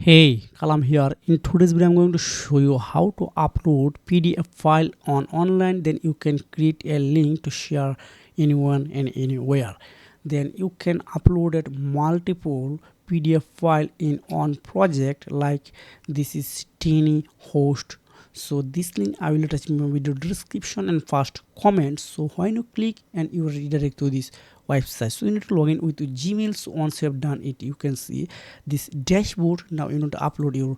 Hey, Kalam here. In today's video, I'm going to show you how to upload PDF file on online. Then you can create a link to share anyone and anywhere. Then you can upload it multiple PDF file in on project like this is tiny host. So this link I will attach in my video description and first comment. So when you click and you redirect to this website, so you need to log in with your Gmail. So once you have done it, you can see this dashboard. Now you need to upload your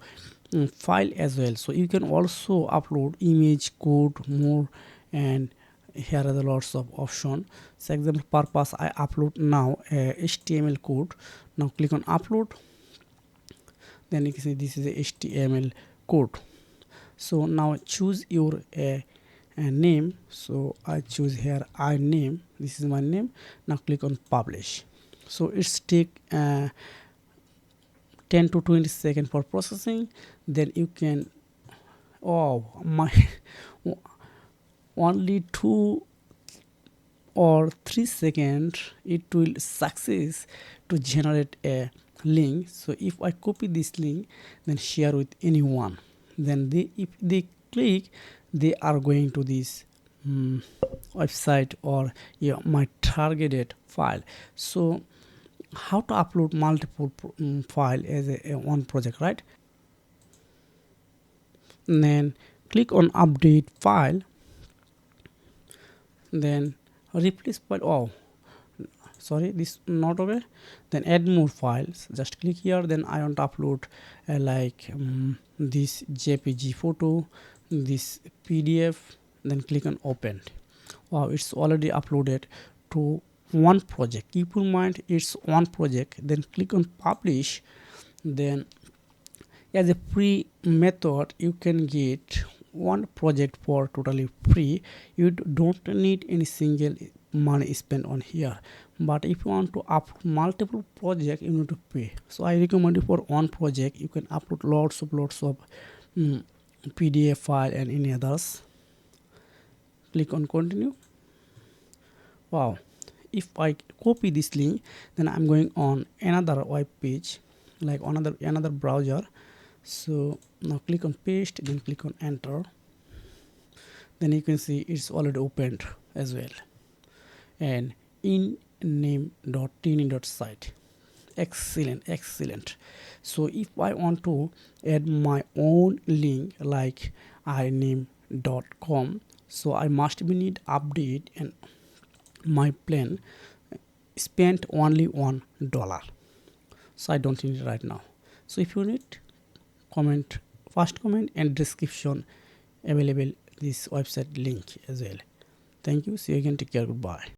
file as well. So you can also upload image, code, more, and here are the lots of options. So example purpose, I upload now a HTML code. Now click on upload. Then you can see this is a HTML code. So now choose your name. So I choose here I name. This is my name. Now click on publish. So it's take 10 to 20 seconds for processing. Then you can my only 2 or 3 seconds it will success to generate a link. So if I copy this link, then share with anyone, then if they click, they are going to this website or my targeted file. So how to upload multiple file as a one project, right? And then click on update file, then replace file. Sorry, this not okay. Then add more files, just click here. Then I want to upload this JPG photo, this PDF, then click on open. Wow, it's already uploaded to one project. Keep in mind it's one project. Then click on publish. Then as a free method, you can get one project for totally free. You don't need any single money spent on here. But if you want to upload multiple projects, you need to pay. So I recommend you for one project you can upload lots of PDF file and any others. Click on continue. Wow, if I copy this link, then I'm going on another web page, like another browser. So now click on paste, then click on enter. Then you can see it's already opened as well, and in name.tiny.site. Excellent. So if I want to add my own link like iname.com, so I must be need update, and my plan spent only $1, so I don't need it right now. So if you need, comment, first comment and description available this website link as well. Thank you, see you again, take care, goodbye.